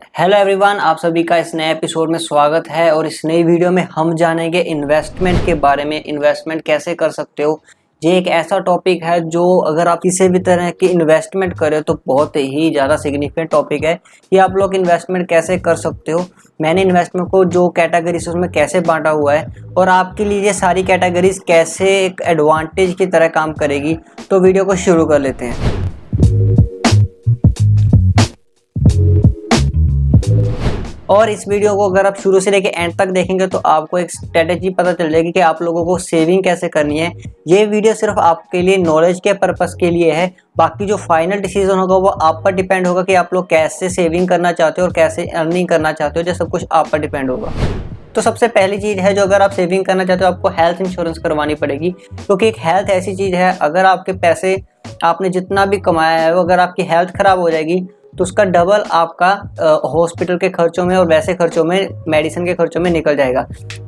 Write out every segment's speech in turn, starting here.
Hello everyone, आप सभी का इस नए एपिसोड में स्वागत है। और इस नई वीडियो में हम जानेंगे इन्वेस्टमेंट के बारे में। इन्वेस्टमेंट कैसे कर सकते हो, ये एक ऐसा टॉपिक है जो अगर आप किसी भी तरह की इन्वेस्टमेंट करें तो बहुत ही ज़्यादा सिग्निफिकेंट टॉपिक है कि आप लोग इन्वेस्टमेंट कैसे कर सकते हो। मैंने इन्वेस्टमेंट को जो कैटेगरीज उसमें कैसे बांटा हुआ है और आपके लिए ये सारी कैटेगरीज कैसे एक एडवांटेज की तरह काम करेगी। तो वीडियो को शुरू कर लेते हैं। और इस वीडियो को अगर आप शुरू से लेकर एंड तक देखेंगे तो आपको एक स्ट्रेटेजी पता चल जाएगी कि आप लोगों को सेविंग कैसे करनी है। ये वीडियो सिर्फ आपके लिए नॉलेज के पर्पस के लिए है, बाकी जो फाइनल डिसीजन होगा वो आप पर डिपेंड होगा कि आप लोग कैसे सेविंग करना चाहते हो और कैसे अर्निंग करना चाहते हो। जो सब कुछ आप पर डिपेंड होगा। तो सबसे पहली चीज़ है, जो अगर आप सेविंग करना चाहते हो आपको हेल्थ इंश्योरेंस करवानी पड़ेगी, क्योंकि एक हेल्थ ऐसी चीज़ है, अगर आपके पैसे आपने जितना भी कमाया है वो अगर आपकी हेल्थ ख़राब हो जाएगी तो उसका डबल आपका हॉस्पिटल के खर्चों में और वैसे खर्चों में, मेडिसिन के खर्चों में निकल जाएगा।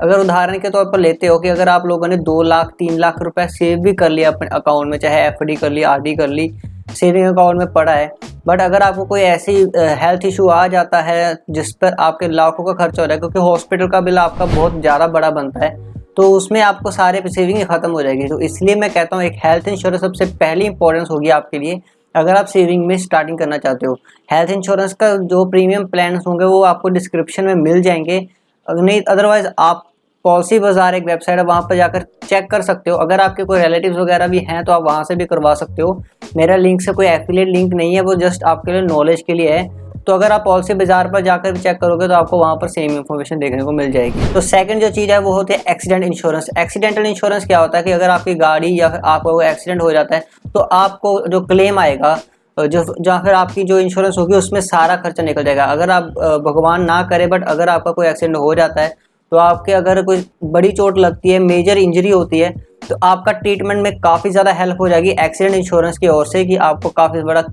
अगर उदाहरण के तौर पर लेते हो कि अगर आप लोगों ने 2 लाख 3 लाख रुपए सेव भी कर लिया अपने अकाउंट में, चाहे एफडी कर ली, आरडी कर ली, सेविंग अकाउंट में पड़ा है, बट अगर आपको कोई ऐसी हेल्थ इशू आ जाता है जिस पर आपके लाखों का खर्चा हो रहा है, क्योंकि हॉस्पिटल का बिल आपका बहुत ज़्यादा बड़ा बनता है, तो उसमें आपको सारे सेविंग ख़त्म हो जाएगी। तो इसलिए मैं कहता हूँ एक हेल्थ इंश्योरेंस सबसे पहली इंपॉर्टेंस होगी आपके लिए अगर आप सेविंग में स्टार्टिंग करना चाहते हो। हेल्थ इंश्योरेंस का जो प्रीमियम प्लान होंगे वो आपको डिस्क्रिप्शन में मिल जाएंगे, नहीं अदरवाइज आप पॉलिसी बाजार एक वेबसाइट है, वहाँ पर जाकर चेक कर सकते हो। अगर आपके कोई रिलेटिव्स वगैरह भी हैं तो आप वहाँ से भी करवा सकते हो। मेरा लिंक से कोई एफिलिएट लिंक नहीं है, वो जस्ट आपके लिए नॉलेज के लिए है। तो अगर आप पॉलिसी बाजार पर जाकर भी चेक करोगे तो आपको वहाँ पर सेम इन्फॉर्मेशन देखने को मिल जाएगी। तो सेकंड जो चीज़ है वो होती है एक्सीडेंट इंश्योरेंस। एक्सीडेंटल इंश्योरेंस क्या होता है कि अगर आपकी गाड़ी या फिर आपका कोई एक्सीडेंट हो जाता है तो आपको जो क्लेम आएगा, जो या फिर आपकी जो इंश्योरेंस होगी उसमें सारा खर्चा निकल जाएगा। अगर आप भगवान ना करे बट अगर आपका कोई एक्सीडेंट हो जाता है तो आपके अगर कोई बड़ी चोट लगती है, मेजर इंजरी होती है, तो आपका ट्रीटमेंट में काफ़ी ज़्यादा हेल्प हो जाएगी एक्सीडेंट इंश्योरेंस की ओर से, कि आपको काफ़ी बड़ा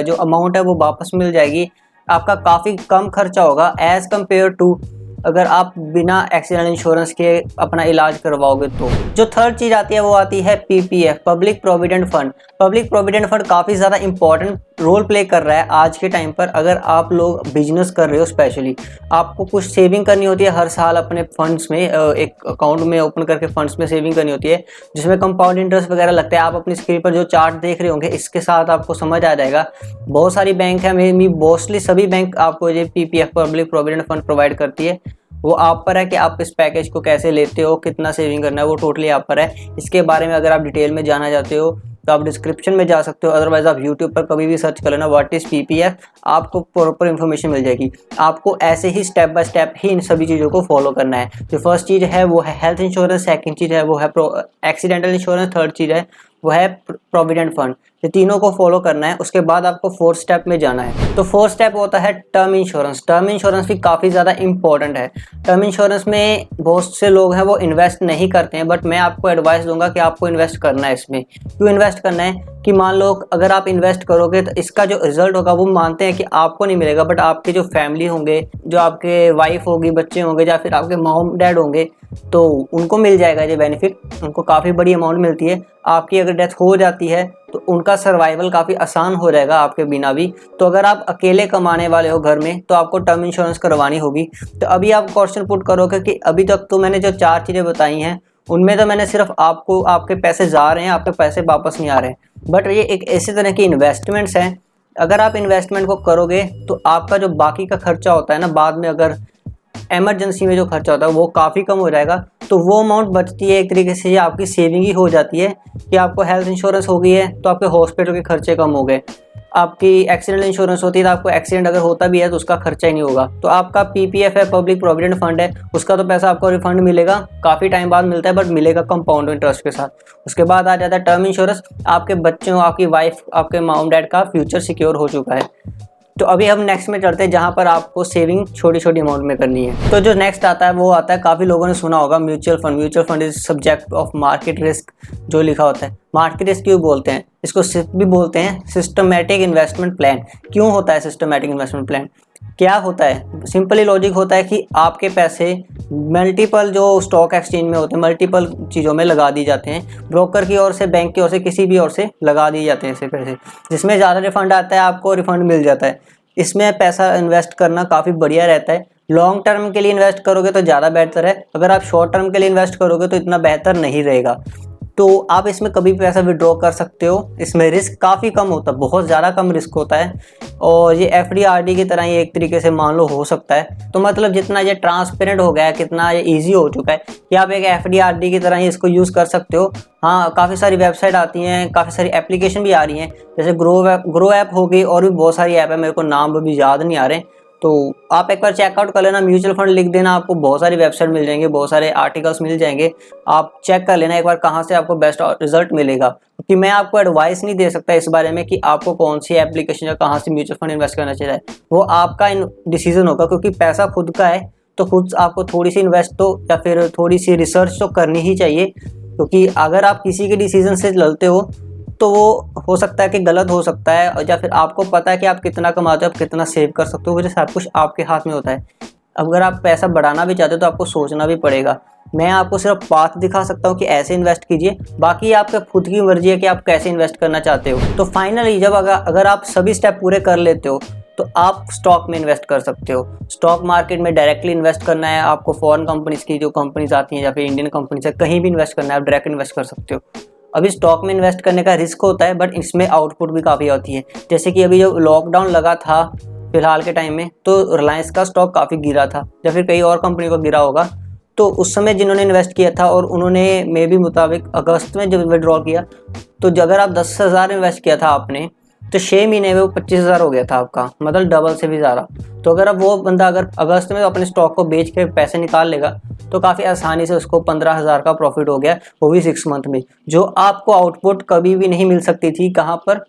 जो अमाउंट है वो वापस मिल जाएगी। आपका काफ़ी कम खर्चा होगा एज़ कम्पेयर टू अगर आप बिना एक्सीडेंट इंश्योरेंस के अपना इलाज करवाओगे। तो जो थर्ड चीज़ आती है वो आती है PPF, public provident fund. Public provident fund काफ़ी ज़्यादा इंपॉर्टेंट रोल प्ले कर रहा है आज के टाइम पर। अगर आप लोग बिजनेस कर रहे हो, स्पेशली आपको कुछ सेविंग करनी होती है हर साल अपने फंड्स में, एक अकाउंट में ओपन करके फंड्स में सेविंग करनी होती है जिसमें कंपाउंड इंटरेस्ट वगैरह लगता है। आप अपनी स्क्रीन पर जो चार्ट देख रहे होंगे इसके साथ आपको समझ आ जाएगा। बहुत सारी बैंक है, मोस्टली सभी बैंक आपको ये PPF, public provident fund provide करती है। वो आप पर है कि आप इस पैकेज को कैसे लेते हो, कितना सेविंग करना है, वो टोटली आप पर है। इसके बारे में अगर आप डिटेल में जानना चाहते हो तो आप डिस्क्रिप्शन में जा सकते हो, अदरवाइज आप यूट्यूब पर कभी भी सर्च कर लेना व्हाट इज़ पीपीएफ, आपको प्रॉपर इन्फॉर्मेशन मिल जाएगी। आपको ऐसे ही स्टेप बाय स्टेप ही इन सभी चीज़ों को फॉलो करना है। जो फर्स्ट चीज़ है वो है हेल्थ इंश्योरेंस, सेकंड चीज़ है वो है एक्सीडेंटल इंश्योरेंस, थर्ड चीज़ है वो है प्रोविडेंट फंड। ये तीनों को फॉलो करना है। उसके बाद आपको फोर्थ स्टेप में जाना है। तो फोर्थ स्टेप होता है टर्म इंश्योरेंस। टर्म इंश्योरेंस भी काफ़ी ज़्यादा इंपॉर्टेंट है। टर्म इंश्योरेंस में बहुत से लोग हैं वो इन्वेस्ट नहीं करते हैं, बट मैं आपको एडवाइस दूंगा कि आपको इन्वेस्ट करना है। इसमें क्यों इन्वेस्ट करना है कि मान लो अगर आप इन्वेस्ट करोगे तो इसका जो रिजल्ट होगा वो मानते हैं कि आपको नहीं मिलेगा, बट आपके जो फैमिली होंगे, जो आपके वाइफ होगी, बच्चे होंगे, या फिर आपके मॉम डैड होंगे, तो उनको मिल जाएगा ये बेनिफिट। उनको काफ़ी बड़ी अमाउंट मिलती है। आपकी अगर डेथ हो जाती है तो उनका सर्वाइवल काफ़ी आसान हो जाएगा आपके बिना भी। तो अगर आप अकेले कमाने वाले हो घर में तो आपको टर्म इंश्योरेंस करवानी होगी। तो अभी आप क्वेश्चन पुट करोगे कि अभी तक तो मैंने जो 4 चीज़ें बताई हैं उनमें तो मैंने सिर्फ आपको, आपके पैसे जा रहे हैं, आपके पैसे वापस नहीं आ रहे हैं, बट ये एक ऐसी तरह की इन्वेस्टमेंट्स हैं। अगर आप इन्वेस्टमेंट को करोगे तो आपका जो बाकी का खर्चा होता है ना, बाद में अगर इमरजेंसी में जो खर्चा होता है वो काफ़ी कम हो जाएगा। तो वो अमाउंट बचती है, एक तरीके से ये आपकी सेविंग ही हो जाती है कि आपको हेल्थ इंश्योरेंस हो गई है तो आपके हॉस्पिटल के खर्चे कम हो गए। आपकी एक्सीडेंट इंश्योरेंस होती है तो आपको एक्सीडेंट अगर होता भी है तो उसका खर्चा ही नहीं होगा। तो आपका पीपीएफ है, पब्लिक प्रोविडेंट फंड है, उसका तो पैसा आपको रिफंड मिलेगा, काफ़ी टाइम बाद मिलता है, बट मिलेगा कंपाउंड इंटरेस्ट के साथ। उसके बाद आ जाता है टर्म इंश्योरेंस। आपके बच्चों, आपकी वाइफ, आपके मॉम डैड का फ्यूचर सिक्योर हो चुका है। तो अभी हम नेक्स्ट में चलते हैं जहाँ पर आपको सेविंग छोटी छोटी अमाउंट में करनी है। तो जो नेक्स्ट आता है वो आता है, काफ़ी लोगों ने सुना होगा, mutual fund. Mutual fund is subject of market risk जो लिखा होता है। मार्केट रिस्क क्यों बोलते हैं इसको? सिर्फ भी बोलते हैं सिस्टमैटिक इन्वेस्टमेंट प्लान। क्यों होता है सिस्टमैटिक इन्वेस्टमेंट प्लान? क्या होता है? सिंपली लॉजिक होता है कि आपके पैसे मल्टीपल जो स्टॉक एक्सचेंज में होते हैं, मल्टीपल चीज़ों में लगा दी जाते हैं, ब्रोकर की ओर से, बैंक की ओर से, किसी भी ओर से लगा दिए जाते हैं ऐसे पैसे, जिसमें ज़्यादा रिफंड आता है आपको रिफंड मिल जाता है। इसमें पैसा इन्वेस्ट करना काफ़ी बढ़िया रहता है। लॉन्ग टर्म के लिए इन्वेस्ट करोगे तो ज़्यादा बेहतर है, अगर आप शॉर्ट टर्म के लिए इन्वेस्ट करोगे तो इतना बेहतर नहीं रहेगा। तो आप इसमें कभी भी पैसा विड्रॉ कर सकते हो। इसमें रिस्क काफ़ी कम होता है, बहुत ज़्यादा कम रिस्क होता है, और ये एफडी आरडी की तरह ही एक तरीके से मान लो हो सकता है। तो मतलब जितना ये ट्रांसपेरेंट हो गया है, कितना ये ईजी हो चुका है कि आप एक एफडी आरडी की तरह ही इसको यूज़ कर सकते हो। हाँ, काफ़ी सारी वेबसाइट आती हैं, काफ़ी सारी एप्लीकेशन भी आ रही हैं, जैसे ग्रो ऐप हो गई, और भी बहुत सारी ऐप है, मेरे को नाम भी याद नहीं आ रहे। तो आप एक बार चेकआउट कर लेना, म्यूचुअल फंड लिख देना, आपको बहुत सारी वेबसाइट मिल जाएंगे, बहुत सारे आर्टिकल्स मिल जाएंगे। आप चेक कर लेना एक बार कहाँ से आपको बेस्ट रिजल्ट मिलेगा, क्योंकि मैं आपको एडवाइस नहीं दे सकता इस बारे में कि आपको कौन सी एप्लीकेशन या कहाँ से म्यूचुअल फंड इन्वेस्ट करना चाहिए। वो आपका डिसीजन होगा, क्योंकि पैसा खुद का है, तो खुद आपको थोड़ी सी इन्वेस्ट तो या फिर थोड़ी सी रिसर्च तो करनी ही चाहिए। क्योंकि अगर आप किसी के डिसीजन से चलते हो तो वो हो सकता है कि गलत हो सकता है, और या फिर आपको पता है कि आप कितना कमाते हो, आप कितना सेव कर सकते हो, वो सब कुछ आपके हाथ में होता है। अगर आप पैसा बढ़ाना भी चाहते हो तो आपको सोचना भी पड़ेगा। मैं आपको सिर्फ पाथ दिखा सकता हूँ कि ऐसे इन्वेस्ट कीजिए, बाकी आपके खुद की मर्जी है कि आप कैसे इन्वेस्ट करना चाहते हो। तो फाइनली जब अगर आप सभी स्टेप पूरे कर लेते हो तो आप स्टॉक में इन्वेस्ट कर सकते हो। स्टॉक मार्केट में डायरेक्टली इन्वेस्ट करना है आपको, फॉरेन कंपनीज की जो कंपनीज आती हैं या फिर इंडियन कंपनीज है, कहीं भी इन्वेस्ट करना है आप डायरेक्ट इन्वेस्ट कर सकते हो। अभी स्टॉक में इन्वेस्ट करने का रिस्क होता है, बट इसमें आउटपुट भी काफ़ी होती है। जैसे कि अभी जो लॉकडाउन लगा था फिलहाल के टाइम में, तो रिलायंस का स्टॉक काफ़ी गिरा था, या फिर कई और कंपनी को गिरा होगा। तो उस समय जिन्होंने इन्वेस्ट किया था और उन्होंने मे भी मुताबिक अगस्त में जब विड्रॉ किया, तो अगर आप 10,000 इन्वेस्ट किया था आपने, तो 6 महीने में वो 25,000 हो गया था आपका, मतलब डबल से भी ज़्यादा। तो अगर अब वो बंदा अगर अगस्त में अपने स्टॉक को बेच के पैसे निकाल लेगा तो काफ़ी आसानी से उसको 15,000 का प्रॉफिट हो गया, वो भी 6 मंथ में, जो आपको आउटपुट कभी भी नहीं मिल सकती थी। कहाँ पर?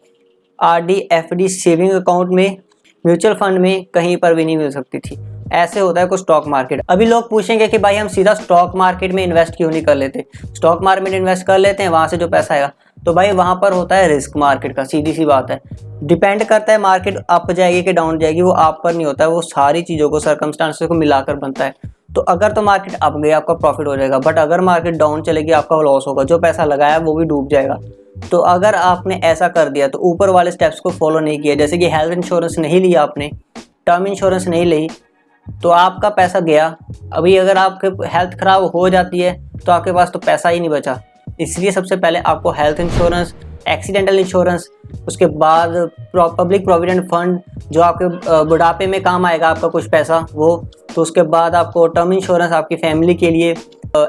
आरडी, एफडी, सेविंग अकाउंट में, म्यूचुअल फंड में, कहीं पर भी नहीं मिल सकती थी। ऐसे होता है कुछ स्टॉक मार्केट। अभी लोग पूछेंगे कि भाई हम सीधा स्टॉक मार्केट में इन्वेस्ट क्यों नहीं कर लेते, स्टॉक मार्केट में इन्वेस्ट कर लेते हैं, वहाँ से जो पैसा आएगा। तो भाई वहाँ पर होता है रिस्क मार्केट का, सीधी सी बात है। डिपेंड करता है मार्केट अप जाएगी कि डाउन जाएगी, वो आप पर नहीं होता है, वो सारी चीज़ों को, सर्कमस्टांसेस को मिलाकर बनता है। तो अगर तो मार्केट अप गई आपका प्रॉफिट हो जाएगा, बट अगर मार्केट डाउन चलेगी आपका लॉस होगा, जो पैसा लगाया वो भी डूब जाएगा। तो अगर आपने ऐसा कर दिया तो ऊपर वाले स्टेप्स को फॉलो नहीं किया, जैसे कि हेल्थ इंश्योरेंस नहीं लिया आपने, टर्म इंश्योरेंस नहीं ली, तो आपका पैसा गया। अभी अगर आपके हेल्थ ख़राब हो जाती है तो आपके पास तो पैसा ही नहीं बचा। इसलिए सबसे पहले आपको हेल्थ इंश्योरेंस, एक्सीडेंटल इंश्योरेंस, उसके बाद पब्लिक प्रोविडेंट फंड जो आपके बुढ़ापे में काम आएगा आपका कुछ पैसा वो, तो उसके बाद आपको टर्म इंश्योरेंस आपकी फैमिली के लिए,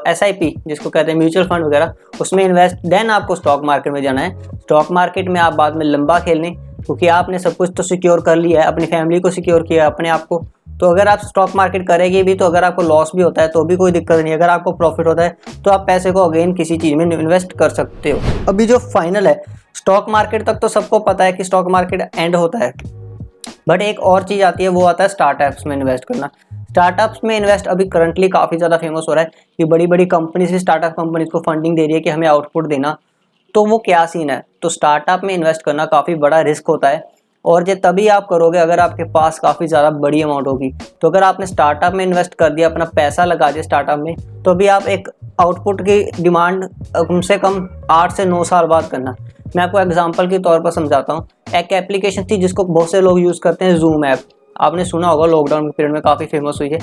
एसआईपी जिसको कहते हैं म्यूचुअल फंड वगैरह, उसमें इन्वेस्ट, देन आपको स्टॉक मार्केट में जाना है। स्टॉक मार्केट में आप बाद में लंबा खेलने, क्योंकि आपने सब कुछ तो सिक्योर कर लिया है, अपनी फैमिली को सिक्योर किया है, अपने आप को। तो अगर आप स्टॉक मार्केट करेंगे भी तो अगर आपको लॉस भी होता है तो भी कोई दिक्कत नहीं, अगर आपको प्रॉफिट होता है तो आप पैसे को अगेन किसी चीज़ में इन्वेस्ट कर सकते हो। अभी जो फाइनल है, स्टॉक मार्केट तक तो सबको पता है कि स्टॉक मार्केट एंड होता है, बट एक और चीज़ आती है, वो आता है स्टार्टअप्स में इन्वेस्ट करना। स्टार्टअप्स में इन्वेस्ट अभी करंटली काफ़ी ज़्यादा फेमस हो रहा है कि बड़ी बड़ी कंपनी से स्टार्टअप कंपनीज को फंडिंग दे रही है कि हमें आउटपुट देना। तो वो क्या सीन है? तो स्टार्टअप में इन्वेस्ट करना काफ़ी बड़ा रिस्क होता है, और ये तभी आप करोगे अगर आपके पास काफ़ी ज़्यादा बड़ी अमाउंट होगी। तो अगर आपने स्टार्टअप में इन्वेस्ट कर दिया, अपना पैसा लगा दिया स्टार्टअप में, तो अभी आप एक आउटपुट की डिमांड कम से कम 8 से 9 साल बाद करना। मैं आपको एग्जांपल के तौर पर समझाता हूँ। एक एप्लीकेशन थी जिसको बहुत से लोग यूज़ करते हैं, जूम ऐप, आपने सुना होगा, लॉकडाउन के पीरियड में काफ़ी फेमस हुई है।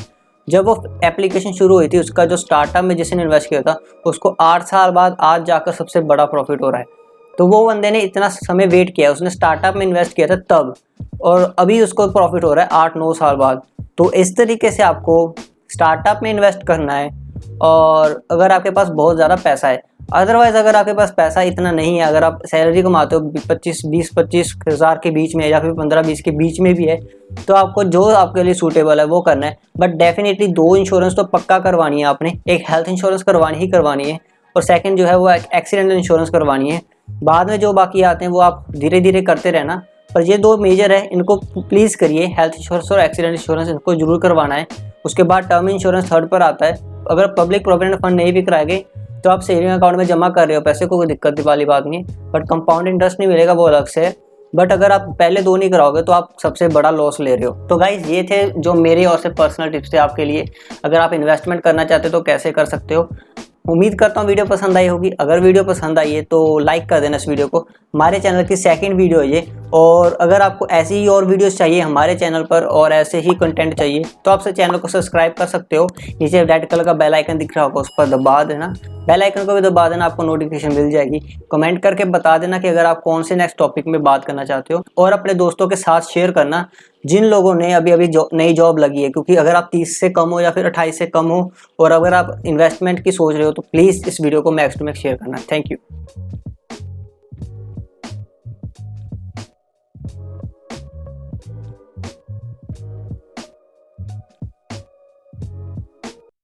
जब वो एप्लीकेशन शुरू हुई थी, उसका जो स्टार्टअप में जिसने इन्वेस्ट किया था उसको 8 साल बाद आज जाकर सबसे बड़ा प्रॉफिट हो रहा है। तो वो बंदे ने इतना समय वेट किया, उसने स्टार्टअप में इन्वेस्ट किया था तब, और अभी उसको प्रॉफिट हो रहा है 8-9 साल बाद। तो इस तरीके से आपको स्टार्टअप में इन्वेस्ट करना है, और अगर आपके पास बहुत ज़्यादा पैसा है। अदरवाइज़ अगर आपके पास पैसा इतना नहीं है, अगर आप सैलरी कमाते हो 20-25 हज़ार के बीच में, या फिर 15-20 के बीच में भी है, तो आपको जो आपके लिए सूटेबल है वो करना है। बट डेफिनेटली 2 इंश्योरेंस तो पक्का करवानी है आपने, एक हेल्थ इंश्योरेंस करवानी है, और सेकंड जो है वो एक्सीडेंटल इंश्योरेंस करवानी है। बाद में जो बाकी आते हैं वो आप धीरे धीरे करते रहना, पर ये 2 मेजर है, इनको प्लीज़ करिए, हेल्थ इंश्योरेंस और एक्सीडेंट इंश्योरेंस, इनको जरूर करवाना है। उसके बाद टर्म इंश्योरेंस थर्ड पर आता है। अगर पब्लिक प्रोविडेंट फंड नहीं भी कराएंगे तो आप सेविंग अकाउंट में जमा कर रहे हो पैसे, कोई दिक्कत वाली बात नहीं, बट कंपाउंड इंटरेस्ट नहीं मिलेगा, वो अलग से है। बट अगर आप पहले 2 नहीं कराओगे तो आप सबसे बड़ा लॉस ले रहे हो। तो गाइज ये थे जो मेरे और से पर्सनल टिप्स थे आपके लिए, अगर आप इन्वेस्टमेंट करना चाहते हो तो कैसे कर सकते हो। उम्मीद करता हूँ वीडियो पसंद आई होगी। अगर वीडियो पसंद आई है तो लाइक कर देना इस वीडियो को। हमारे चैनल की सेकंड वीडियो है ये, और अगर आपको ऐसी ही और वीडियोस चाहिए हमारे चैनल पर और ऐसे ही कंटेंट चाहिए तो आप चैनल को सब्सक्राइब कर सकते हो। नीचे रेड कलर का बेल आइकन दिख रहा होगा, उस पर दबा देना, बेल आइकन को भी दबा देना, आपको नोटिफिकेशन मिल जाएगी। कमेंट करके बता देना कि अगर आप कौन से नेक्स्ट टॉपिक में बात करना चाहते हो, और अपने दोस्तों के साथ शेयर करना जिन लोगों ने अभी अभी नई जॉब लगी है, क्योंकि अगर आप 30 से कम हो या फिर 28 से कम हो और अगर आप इन्वेस्टमेंट की सोच रहे हो तो प्लीज़ इस वीडियो को मैक्स टू मैक्स शेयर करना। Thank you.